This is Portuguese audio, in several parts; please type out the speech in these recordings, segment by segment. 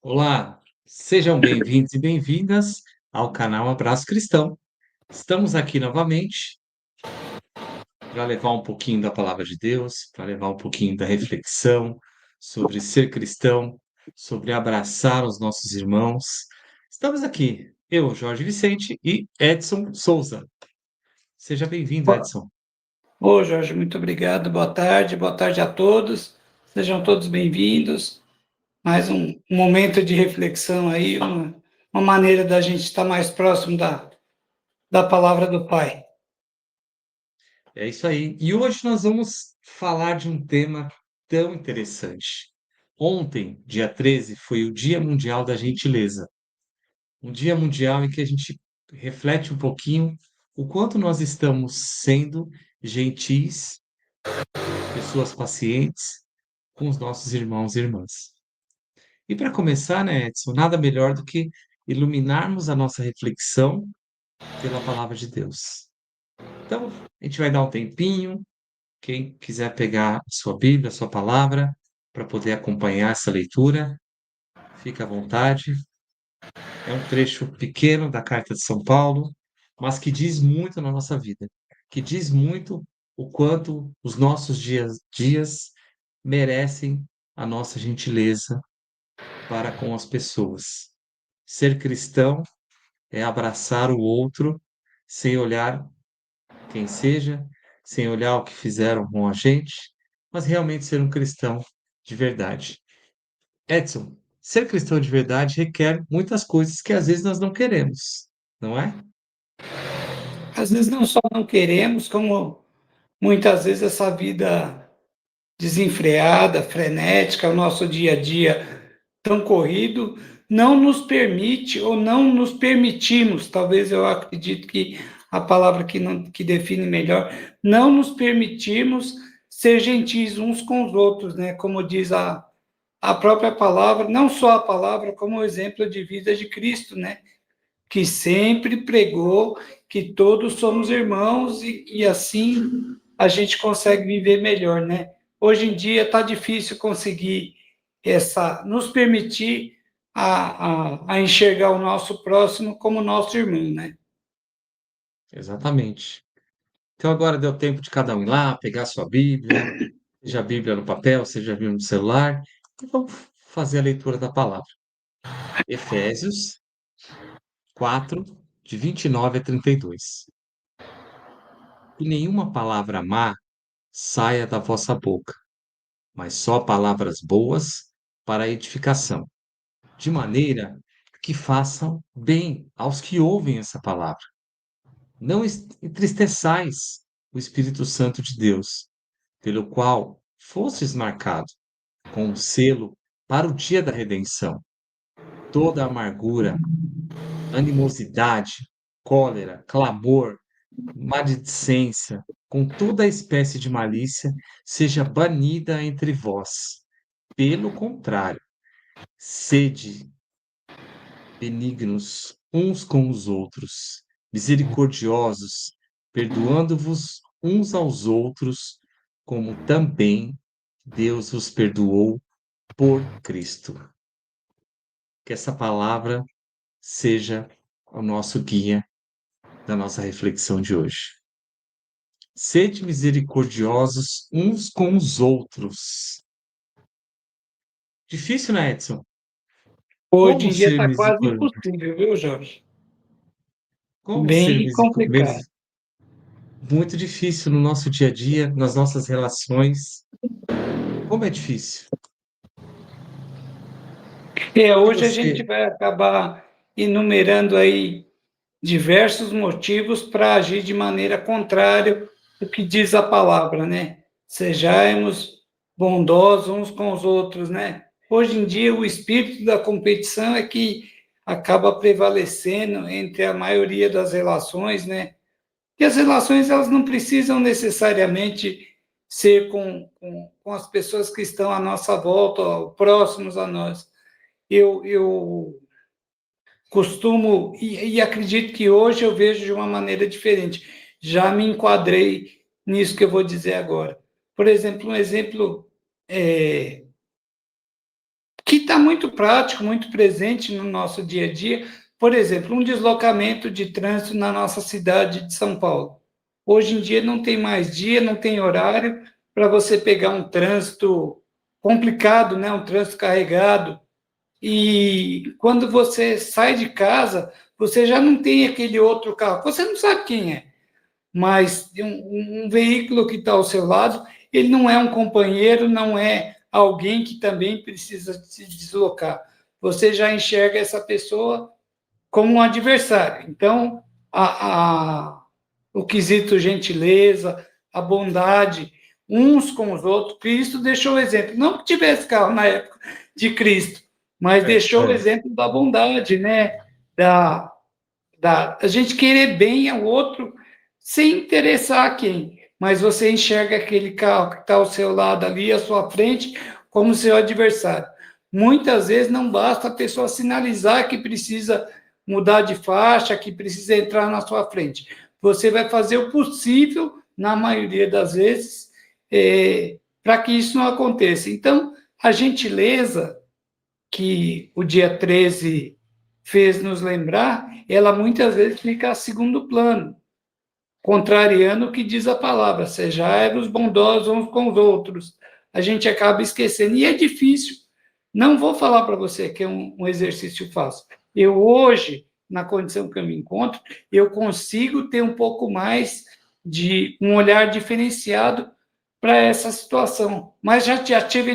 Olá, sejam bem-vindos e bem-vindas ao canal Abraço Cristão. Estamos aqui novamente para levar um pouquinho da palavra de Deus, para levar um pouquinho da reflexão sobre ser cristão, sobre abraçar os nossos irmãos. Estamos aqui, eu, Jorge Vicente e Edson Souza. Seja bem-vindo, Edson. Ô, Jorge, muito obrigado. Boa tarde a todos. Sejam todos bem-vindos. Mais um momento de reflexão aí, uma maneira da gente estar mais próximo da palavra do Pai. É isso aí. E hoje nós vamos falar de um tema tão interessante. Ontem, dia 13, foi o Dia Mundial da Gentileza. Um dia mundial em que a gente reflete um pouquinho o quanto nós estamos sendo gentis, pessoas pacientes com os nossos irmãos e irmãs. E para começar, né, Edson, nada melhor do que iluminarmos a nossa reflexão pela palavra de Deus. Então, a gente vai dar um tempinho, quem quiser pegar a sua Bíblia, a sua palavra, para poder acompanhar essa leitura, fica à vontade. É um trecho pequeno da Carta de São Paulo, mas que diz muito na nossa vida, que diz muito o quanto os nossos dias merecem a nossa gentileza para com as pessoas. Ser cristão é abraçar o outro sem olhar quem seja, sem olhar o que fizeram com a gente, mas realmente ser um cristão de verdade. Edson, ser cristão de verdade requer muitas coisas que às vezes nós não queremos, não é? Às vezes não só não queremos, como muitas vezes essa vida desenfreada, frenética, o nosso dia a dia tão corrido, não nos permite ou não nos permitimos, talvez eu acredito que a palavra que define melhor, não nos permitimos ser gentis uns com os outros, né? Como diz a própria palavra, não só a palavra, como o exemplo de vida de Cristo, né? Que sempre pregou que todos somos irmãos e assim a gente consegue viver melhor, né? Hoje em dia está difícil conseguir nos permitir a enxergar o nosso próximo como nosso irmão, né? Exatamente. Então agora deu tempo de cada um ir lá, pegar sua Bíblia, seja a Bíblia no papel, seja a Bíblia no celular, e vamos fazer a leitura da palavra. Efésios 4, de 29 a 32. E nenhuma palavra má saia da vossa boca, mas só palavras boas para a edificação, de maneira que façam bem aos que ouvem essa palavra. Não entristeçais o Espírito Santo de Deus, pelo qual fostes marcado com um selo para o dia da redenção. Toda amargura, animosidade, cólera, clamor, maledicência, com toda a espécie de malícia, seja banida entre vós. Pelo contrário, sede benignos uns com os outros, misericordiosos, perdoando-vos uns aos outros, como também Deus vos perdoou por Cristo. Que essa palavra seja o nosso guia da nossa reflexão de hoje. Sede misericordiosos uns com os outros. Difícil, né, Edson? Hoje Como em dia ser está quase misericordioso? impossível, viu, Jorge? Como ser Bem complicado. misericordioso? Muito difícil no nosso dia a dia, nas nossas relações. Como é difícil. Quando Hoje a gente você. vai acabar enumerando aí diversos motivos para agir de maneira contrária ao que diz a palavra, né? Sejamos bondosos uns com os outros, né? Hoje em dia, o espírito da competição é que acaba prevalecendo entre a maioria das relações, né? E as relações, elas não precisam necessariamente ser com as pessoas que estão à nossa volta, ou próximos a nós. Eu costumo, e acredito que hoje eu vejo de uma maneira diferente. Já me enquadrei nisso que eu vou dizer agora. Por exemplo, um exemplo que está muito prático, muito presente no nosso dia a dia. Por exemplo, um deslocamento de trânsito na nossa cidade de São Paulo. Hoje em dia não tem mais dia, não tem horário para você pegar um trânsito complicado, né? Um trânsito carregado. E quando você sai de casa, você já não tem aquele outro carro. Você não sabe quem é, mas um veículo que está ao seu lado, ele não é um companheiro, não é alguém que também precisa se deslocar. Você já enxerga essa pessoa como um adversário. Então, o quesito gentileza, a bondade, uns com os outros. Cristo deixou o exemplo. Não que tivesse carro na época de Cristo, mas deixou o exemplo da bondade, né? A gente querer bem ao outro sem interessar a quem. Mas você enxerga aquele carro que está ao seu lado ali, à sua frente, como seu adversário. Muitas vezes não basta a pessoa sinalizar que precisa mudar de faixa, que precisa entrar na sua frente. Você vai fazer o possível, na maioria das vezes, para que isso não aconteça. Então, a gentileza que o dia 13 fez nos lembrar, ela muitas vezes fica a segundo plano, contrariando o que diz a palavra, sejais bondosos uns com os outros. A gente acaba esquecendo, e é difícil. Não vou falar para você que é um exercício fácil. Eu hoje, na condição que eu me encontro, eu consigo ter um pouco mais de um olhar diferenciado para essa situação. Mas já tive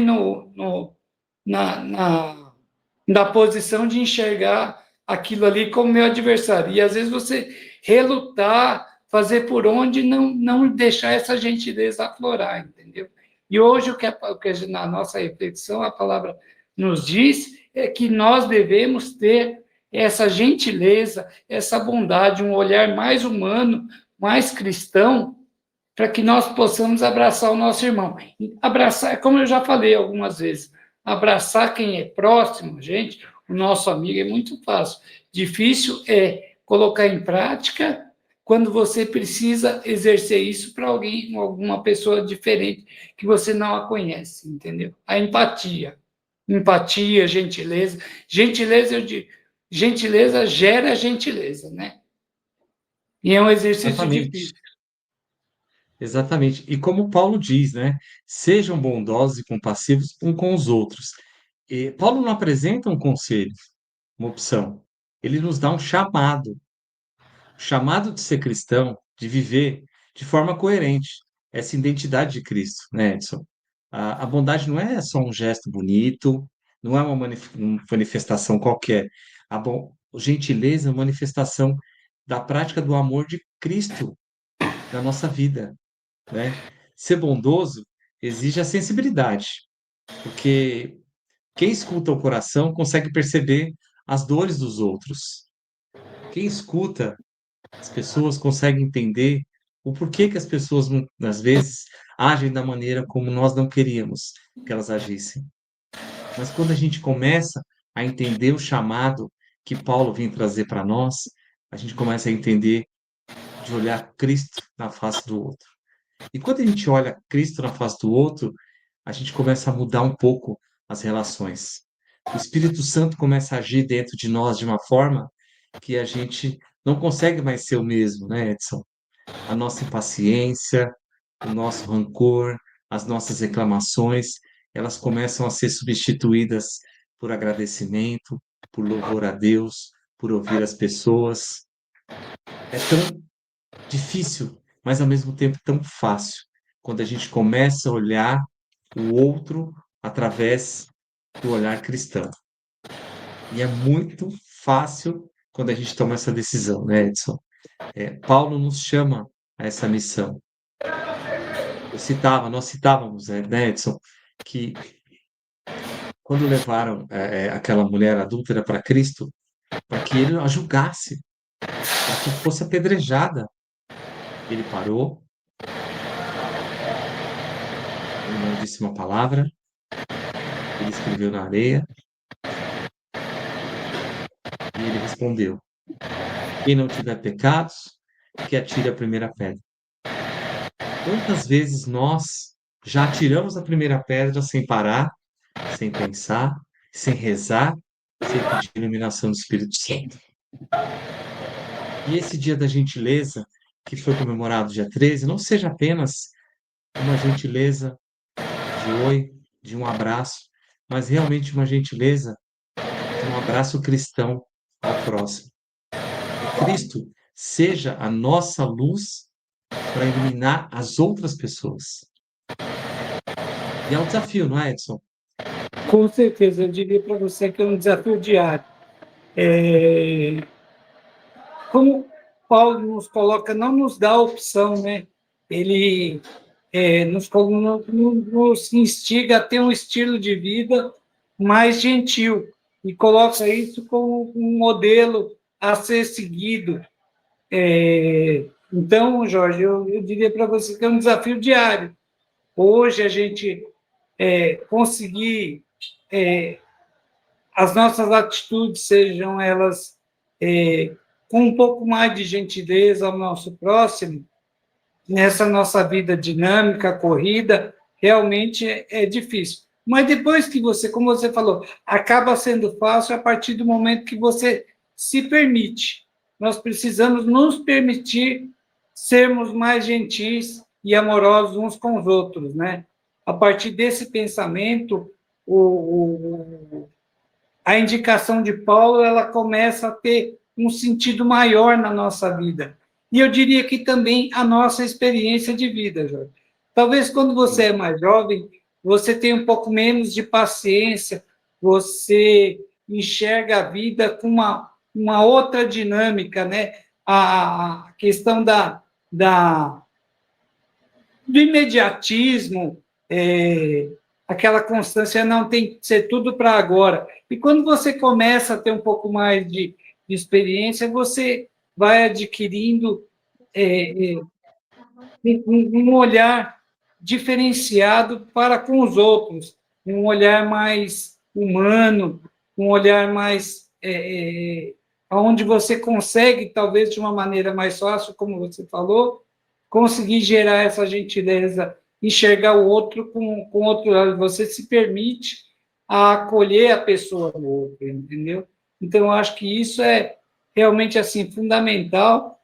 na posição de enxergar aquilo ali como meu adversário. E às vezes você relutar, fazer por onde, não deixar essa gentileza aflorar, entendeu? E hoje o que na nossa reflexão a palavra nos diz é que nós devemos ter essa gentileza, essa bondade, um olhar mais humano, mais cristão, para que nós possamos abraçar o nosso irmão. Abraçar, como eu já falei algumas vezes, abraçar quem é próximo, gente, o nosso amigo é muito fácil. Difícil é colocar em prática quando você precisa exercer isso para alguém, alguma pessoa diferente que você não a conhece, entendeu? A empatia. Empatia, gentileza. Gentileza, eu digo, gentileza gera gentileza, né? E é um exercício Exatamente. difícil. Exatamente. E como Paulo diz, né? Sejam bondosos e compassivos um com os outros. E Paulo não apresenta um conselho, uma opção. Ele nos dá um chamado. O chamado de ser cristão, de viver de forma coerente essa identidade de Cristo, né, Edson? A bondade não é só um gesto bonito, não é uma manifestação qualquer. Gentileza é uma manifestação da prática do amor de Cristo na nossa vida, né? Ser bondoso exige a sensibilidade, porque quem escuta o coração consegue perceber as dores dos outros. Quem escuta as pessoas conseguem entender o porquê que as pessoas, às vezes, agem da maneira como nós não queríamos que elas agissem. Mas quando a gente começa a entender o chamado que Paulo vem trazer para nós, a gente começa a entender de olhar Cristo na face do outro. E quando a gente olha Cristo na face do outro, a gente começa a mudar um pouco as relações. O Espírito Santo começa a agir dentro de nós de uma forma que a gente não consegue mais ser o mesmo, né, Edson? A nossa impaciência, o nosso rancor, as nossas reclamações, elas começam a ser substituídas por agradecimento, por louvor a Deus, por ouvir as pessoas. É tão difícil, mas ao mesmo tempo tão fácil, quando a gente começa a olhar o outro através do olhar cristão. E é muito fácil quando a gente toma essa decisão, né, Edson? Paulo nos chama a essa missão. Nós citávamos, né, Edson, que quando levaram aquela mulher adúltera para Cristo, para que ele a julgasse, para que fosse apedrejada, ele parou, ele não disse uma palavra, ele escreveu na areia e ele respondeu: quem não tiver pecados, que atire a primeira pedra. Quantas vezes nós já atiramos a primeira pedra sem parar, sem pensar, sem rezar, sem pedir iluminação do Espírito Santo. E esse dia da gentileza, que foi comemorado dia 13, não seja apenas uma gentileza de oi, de um abraço, mas realmente uma gentileza de um abraço cristão ao próximo. Que Cristo seja a nossa luz para iluminar as outras pessoas. E é um desafio, não é, Edson? Com certeza, eu diria para você que é um desafio diário. Como Paulo nos coloca, não nos dá opção, né? Ele nos instiga a ter um estilo de vida mais gentil e coloca isso como um modelo a ser seguido. Então, Jorge, eu diria para você que é um desafio diário. Hoje a gente conseguir as nossas atitudes, sejam elas com um pouco mais de gentileza ao nosso próximo, nessa nossa vida dinâmica, corrida, realmente é difícil. Mas depois que você, como você falou, acaba sendo fácil a partir do momento que você se permite. Nós precisamos nos permitir sermos mais gentis e amorosos uns com os outros, né? A partir desse pensamento, a indicação de Paulo ela começa a ter um sentido maior na nossa vida. E eu diria que também a nossa experiência de vida, Jorge. Talvez quando você é mais jovem, você tenha um pouco menos de paciência, você enxerga a vida com uma outra dinâmica, né? A questão do imediatismo, aquela constância não tem que ser tudo para agora. E quando você começa a ter um pouco mais de experiência, você vai adquirindo um olhar diferenciado para com os outros, um olhar mais humano, um olhar mais onde você consegue, talvez de uma maneira mais fácil, como você falou, conseguir gerar essa gentileza, enxergar o outro com outro lado. Você se permite a acolher a pessoa do outro, entendeu? Então, eu acho que isso é realmente assim fundamental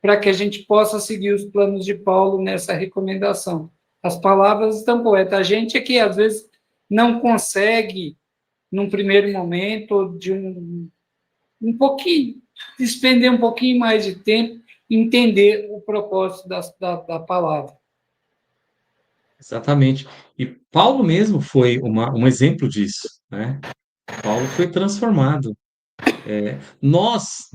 para que a gente possa seguir os planos de Paulo nessa recomendação. As palavras estão poetas. A gente é que, às vezes, não consegue, num primeiro momento, de um pouquinho, despender um pouquinho mais de tempo, entender o propósito da palavra. Exatamente. E Paulo mesmo foi um exemplo disso, né? Paulo foi transformado. Nós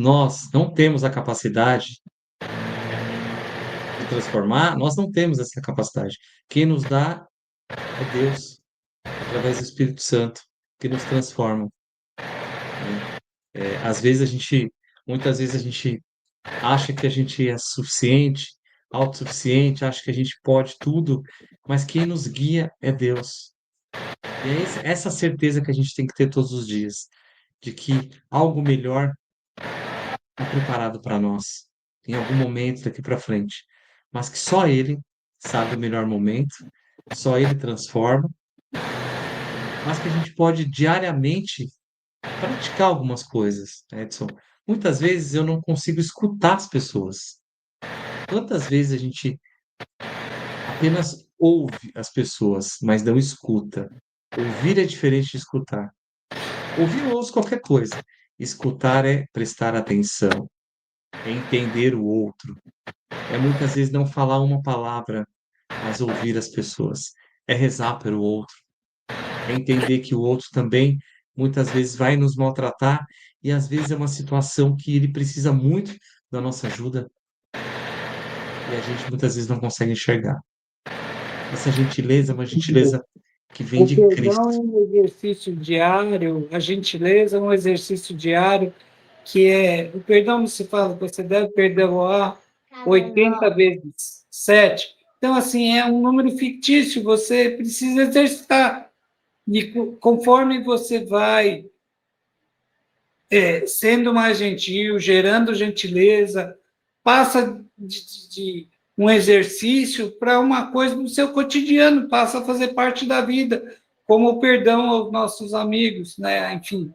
não temos a capacidade de transformar, nós não temos essa capacidade. Quem nos dá é Deus, através do Espírito Santo, que nos transforma, né? Muitas vezes a gente acha que a gente é suficiente, autossuficiente, acha que a gente pode tudo, mas quem nos guia é Deus. E é essa certeza que a gente tem que ter todos os dias, de que algo melhor está preparado para nós, em algum momento daqui para frente, mas que só Ele sabe o melhor momento, só Ele transforma, mas que a gente pode diariamente praticar algumas coisas, né, Edson. Muitas vezes eu não consigo escutar as pessoas. Quantas vezes a gente apenas ouve as pessoas, mas não escuta? Ouvir é diferente de escutar. Ouvir eu ouço qualquer coisa. Escutar é prestar atenção, é entender o outro, é muitas vezes não falar uma palavra, mas ouvir as pessoas, é rezar pelo outro, é entender que o outro também muitas vezes vai nos maltratar e às vezes é uma situação que ele precisa muito da nossa ajuda e a gente muitas vezes não consegue enxergar. Essa gentileza é uma gentileza que vem O de perdão Cristo. é um exercício diário, a gentileza é um exercício diário, que o perdão se fala que você deve perdoar 80 vezes 7. Então, assim, é um número fictício, você precisa exercitar. E conforme você vai sendo mais gentil, gerando gentileza, passa de um exercício para uma coisa do seu cotidiano, passa a fazer parte da vida. como o perdão aos nossos amigos, né? Enfim,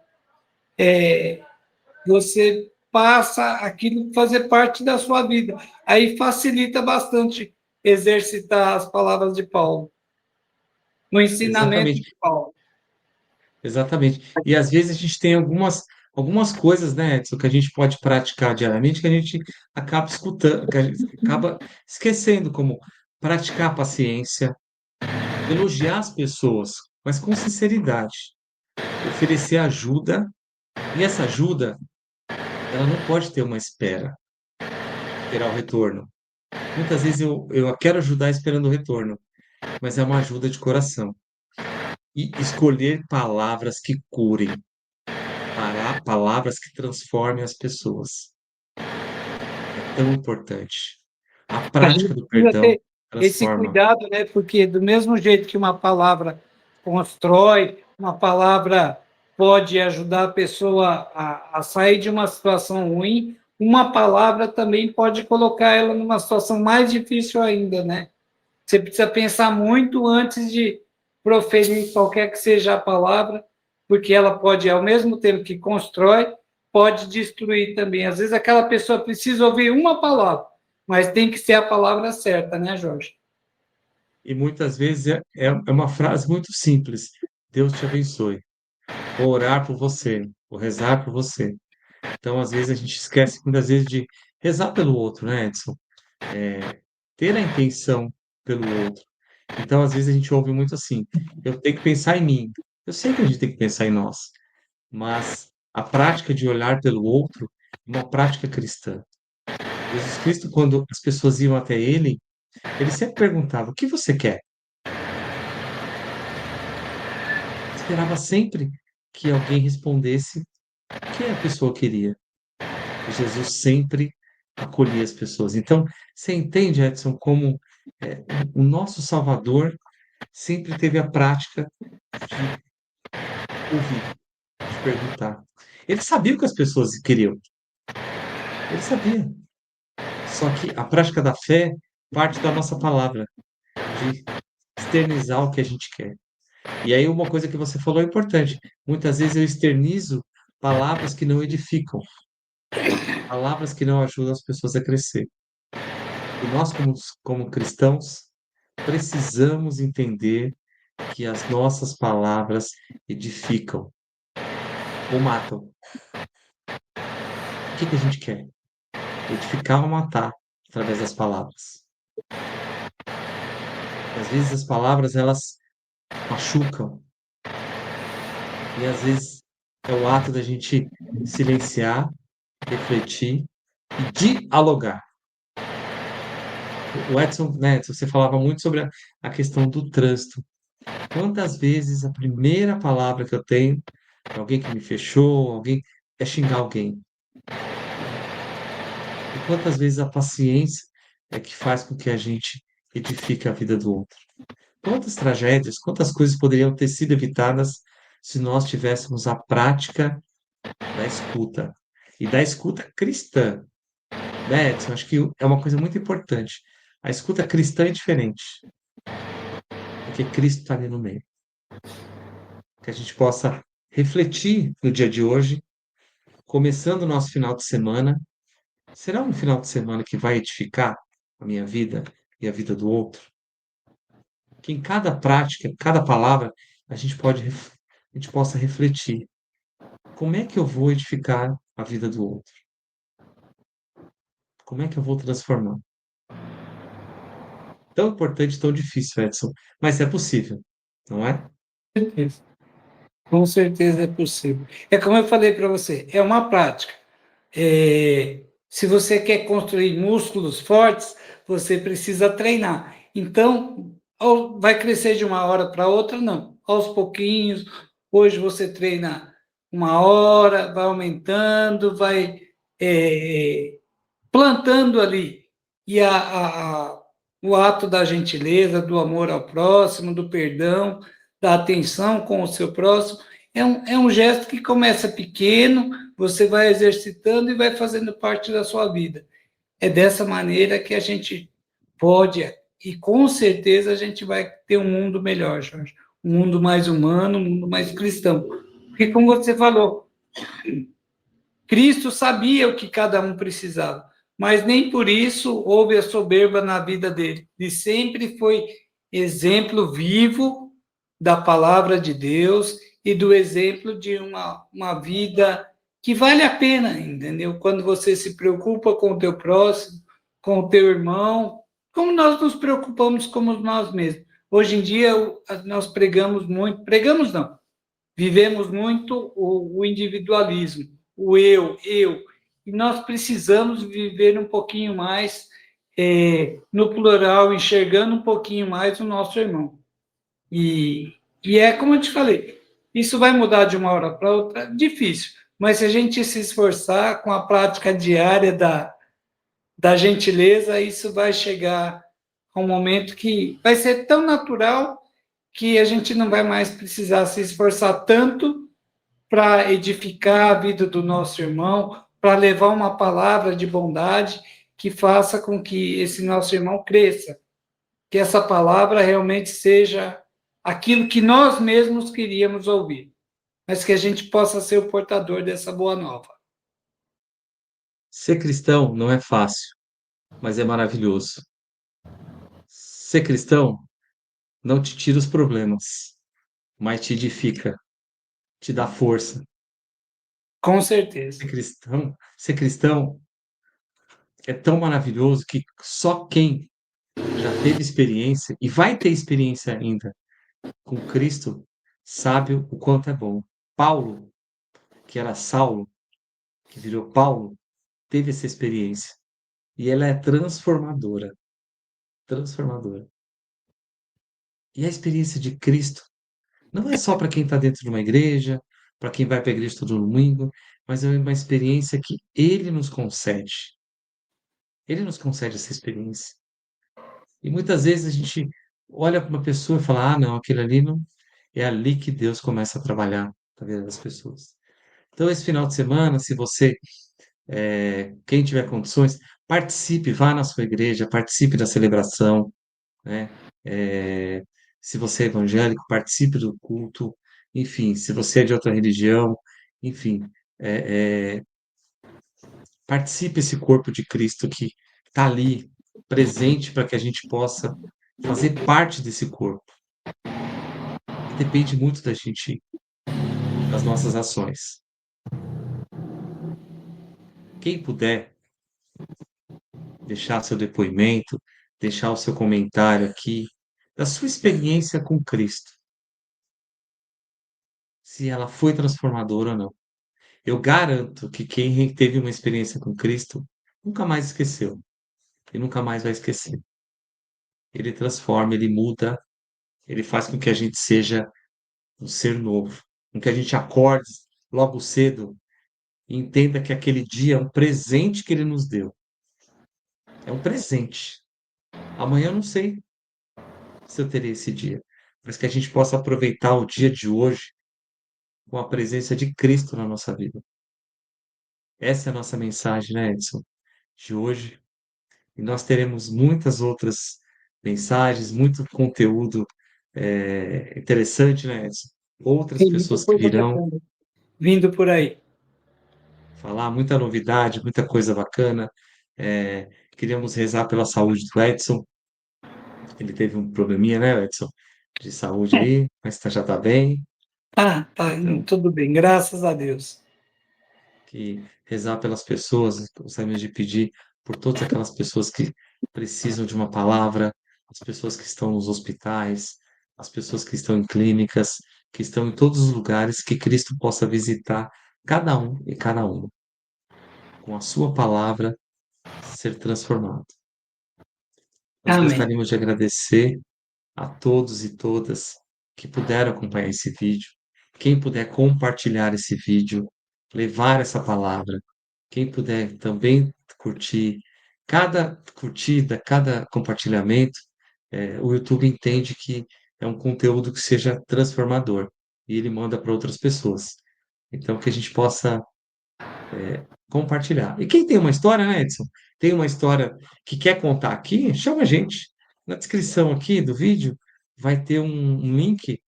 você passa aquilo a fazer parte da sua vida. Aí facilita bastante exercitar as palavras de Paulo, no ensinamento Exatamente, de Paulo. exatamente. E às vezes a gente tem algumas coisas, né, Edson, que a gente pode praticar diariamente que a gente acaba escutando, que a gente acaba esquecendo, como praticar a paciência, elogiar as pessoas, mas com sinceridade, oferecer ajuda, e essa ajuda, ela não pode ter uma espera, esperar o retorno. Muitas vezes eu quero ajudar esperando o retorno, mas é uma ajuda de coração. E escolher palavras que curem, palavras que transformem as pessoas. É tão importante. A A gente prática do precisa perdão ter esse transforma. cuidado, né? Porque do mesmo jeito que uma palavra constrói, uma palavra pode ajudar a pessoa a sair de uma situação ruim, uma palavra também pode colocar ela numa situação mais difícil ainda, né? Você precisa pensar muito antes de proferir qualquer que seja a palavra, porque ela pode, ao mesmo tempo que constrói, pode destruir também. Às vezes aquela pessoa precisa ouvir uma palavra, mas tem que ser a palavra certa, né, Jorge? E muitas vezes é uma frase muito simples. Deus te abençoe. Vou orar por você, vou rezar por você. Então, às vezes, a gente esquece muitas vezes de rezar pelo outro, né, Edson? Ter a intenção pelo outro. Então, às vezes, a gente ouve muito assim: eu tenho que pensar em mim. Eu sei que a gente tem que pensar em nós, mas a prática de olhar pelo outro é uma prática cristã. Jesus Cristo, quando as pessoas iam até ele, ele sempre perguntava: o que você quer? Esperava sempre que alguém respondesse o que a pessoa queria. E Jesus sempre acolhia as pessoas. Então, você entende, Edson, como o nosso Salvador sempre teve a prática de ouvir, de perguntar. Ele sabia o que as pessoas queriam. Ele sabia. Só que a prática da fé parte da nossa palavra, de externizar o que a gente quer. E aí uma coisa que você falou é importante. Muitas vezes eu externizo palavras que não edificam, palavras que não ajudam as pessoas a crescer. E nós, como cristãos, precisamos entender que as nossas palavras edificam ou matam. O que que a gente quer? Edificar ou matar através das palavras. E às vezes as palavras elas machucam, e às vezes é o ato da gente silenciar, refletir e dialogar. O Edson, né, você falava muito sobre a questão do trânsito. Quantas vezes a primeira palavra que eu tenho para alguém que me fechou, alguém, é xingar alguém? E quantas vezes a paciência é que faz com que a gente edifique a vida do outro? Quantas tragédias, quantas coisas poderiam ter sido evitadas se nós tivéssemos a prática da escuta e da escuta cristã, né, Edson? Acho que é uma coisa muito importante. A escuta cristã é diferente, porque Cristo está ali no meio. Que a gente possa refletir no dia de hoje, começando o nosso final de semana. Será um final de semana que vai edificar a minha vida e a vida do outro? Que em cada prática, cada palavra, a gente possa refletir. Como é que eu vou edificar a vida do outro? Como é que eu vou transformar? Tão importante, tão difícil, Edson, mas é possível, não é? Com certeza é possível. É como eu falei para você, é uma prática. Se você quer construir músculos fortes, você precisa treinar. Então, vai crescer de uma hora para outra? Não. Aos pouquinhos. Hoje você treina uma hora, vai aumentando, vai é, plantando ali. E o ato da gentileza, do amor ao próximo, do perdão, da atenção com o seu próximo, é um gesto que começa pequeno, você vai exercitando e vai fazendo parte da sua vida. É dessa maneira que a gente pode, e com certeza a gente vai ter um mundo melhor, Jorge. um mundo mais humano, um mundo mais cristão. Porque, como você falou, Cristo sabia o que cada um precisava, mas nem por isso houve a soberba na vida dele. Ele sempre foi exemplo vivo da palavra de Deus e do exemplo de uma vida que vale a pena, entendeu? Quando você se preocupa com o teu próximo, com o teu irmão, como nós nos preocupamos com nós mesmos. Hoje em dia, nós pregamos não, vivemos muito o individualismo, o eu. E nós precisamos viver um pouquinho mais no plural, enxergando um pouquinho mais o nosso irmão. E é como eu te falei, isso vai mudar de uma hora para outra? Difícil. Mas se a gente se esforçar com a prática diária da gentileza, isso vai chegar a um momento que vai ser tão natural que a gente não vai mais precisar se esforçar tanto para edificar a vida do nosso irmão, para levar uma palavra de bondade que faça com que esse nosso irmão cresça, que essa palavra realmente seja aquilo que nós mesmos queríamos ouvir, mas que a gente possa ser o portador dessa boa nova. Ser cristão não é fácil, mas é maravilhoso. Ser cristão não te tira os problemas, mas te edifica, te dá força. Com certeza. Ser cristão é tão maravilhoso que só quem já teve experiência e vai ter experiência ainda com Cristo sabe o quanto é bom. Paulo, que era Saulo, que virou Paulo, teve essa experiência e ela é transformadora, transformadora. E a experiência de Cristo não é só para quem está dentro de uma igreja, para quem vai para a igreja todo domingo, mas é uma experiência que Ele nos concede. Ele nos concede essa experiência. E muitas vezes a gente olha para uma pessoa e fala: ah, não, aquele ali não. É ali que Deus começa a trabalhar na vida das pessoas. Então, esse final de semana, se você, quem tiver condições, participe, vá na sua igreja, participe da celebração, né? É, se você é evangélico, participe do culto. Enfim, se você é de outra religião, enfim, é, é, participe esse corpo de Cristo que está ali, presente, para que a gente possa fazer parte desse corpo. E depende muito da gente, das nossas ações. Quem puder deixar seu depoimento, deixar o seu comentário aqui, da sua experiência com Cristo, se ela foi transformadora ou não. Eu garanto que quem teve uma experiência com Cristo nunca mais esqueceu e nunca mais vai esquecer. Ele transforma, ele muda, ele faz com que a gente seja um ser novo, com que a gente acorde logo cedo e entenda que aquele dia é um presente que ele nos deu. É um presente. Amanhã eu não sei se eu terei esse dia, mas que a gente possa aproveitar o dia de hoje com a presença de Cristo na nossa vida. Essa é a nossa mensagem, né, Edson? De hoje. E nós teremos muitas outras mensagens, muito conteúdo interessante, né, Edson? Outras Tem muita pessoas que coisa virão bacana vindo por aí. falar, muita novidade, muita coisa bacana. É, queríamos rezar pela saúde do Edson. Ele teve um probleminha, né, Edson? De saúde aí, mas já está bem. Ah, tá, Então, tudo bem, graças a Deus. que rezar pelas pessoas, gostaríamos de pedir por todas aquelas pessoas que precisam de uma palavra, as pessoas que estão nos hospitais, as pessoas que estão em clínicas, que estão em todos os lugares, que Cristo possa visitar cada um e cada uma, com a sua palavra ser transformado. Nós Amém. gostaríamos de agradecer a todos e todas que puderam acompanhar esse vídeo. Quem puder compartilhar esse vídeo, levar essa palavra. Quem puder também curtir. Cada curtida, cada compartilhamento, o YouTube entende que é um conteúdo que seja transformador e ele manda para outras pessoas. Então, que a gente possa compartilhar. E quem tem uma história, né, Edson? Tem uma história que quer contar aqui, chama a gente. Na descrição aqui do vídeo vai ter um link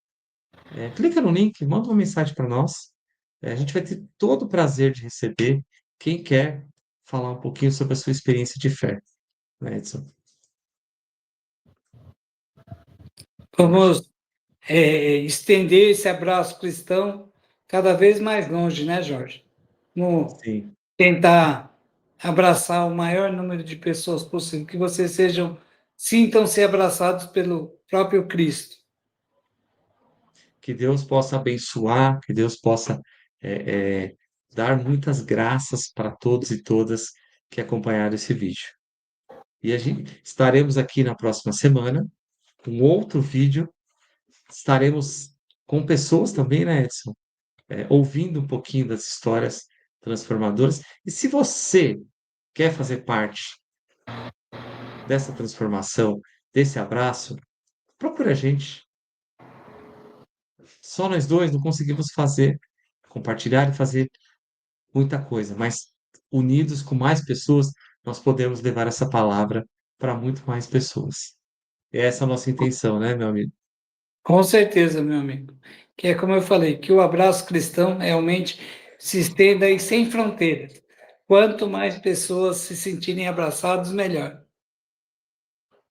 Clica no link, manda uma mensagem para nós. A gente vai ter todo o prazer de receber quem quer falar um pouquinho sobre a sua experiência de fé, né, Edson? Jorge? Vamos estender esse abraço cristão cada vez mais longe, né, Jorge? Vamos Sim. tentar abraçar o maior número de pessoas possível, que vocês sintam-se abraçados pelo próprio Cristo. Que Deus possa abençoar, que Deus possa é, é, dar muitas graças para todos e todas que acompanharam esse vídeo. E a gente estaremos aqui na próxima semana com outro vídeo. Estaremos com pessoas também, né, Edson? Ouvindo um pouquinho das histórias transformadoras. E se você quer fazer parte dessa transformação, desse abraço, procure a gente. Só nós dois não conseguimos compartilhar e fazer muita coisa, mas unidos com mais pessoas, nós podemos levar essa palavra para muito mais pessoas. E essa é a nossa intenção, né, meu amigo? Com certeza, meu amigo. Que é como eu falei, que o abraço cristão realmente se estenda aí sem fronteiras. Quanto mais pessoas se sentirem abraçados, melhor.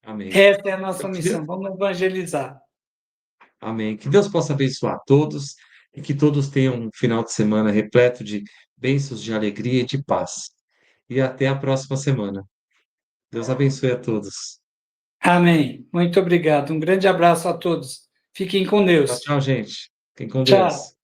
Amém. Essa é a nossa Então, missão. Vamos evangelizar. amém. Que Deus possa abençoar todos e que todos tenham um final de semana repleto de bênçãos, de alegria e de paz. E até a próxima semana. Deus abençoe a todos. Amém. Muito obrigado. Um grande abraço a todos. Fiquem com Tchau, Deus. tchau, gente. Fiquem com Tchau. Deus.